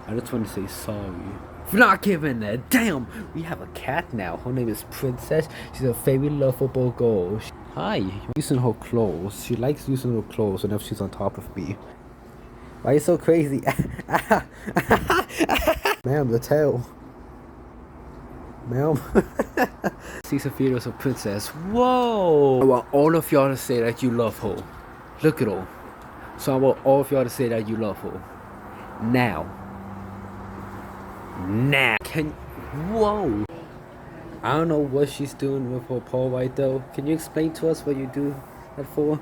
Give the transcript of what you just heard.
I just want to say sorry for not giving that. Damn, we have a cat now. Her name is Princess. She's a very lovable girl. Hi, using her clothes. She likes using her clothes whenever she's on top of me. Why are you so crazy? Ma'am, the tail. Ma'am. See some videos of Princess. Whoa! I want all of y'all to say that you love her. Look at her. So I want all of y'all to say that you love her. Now. Whoa! I don't know what she's doing with her paw right though. Can you explain to us what you do that for?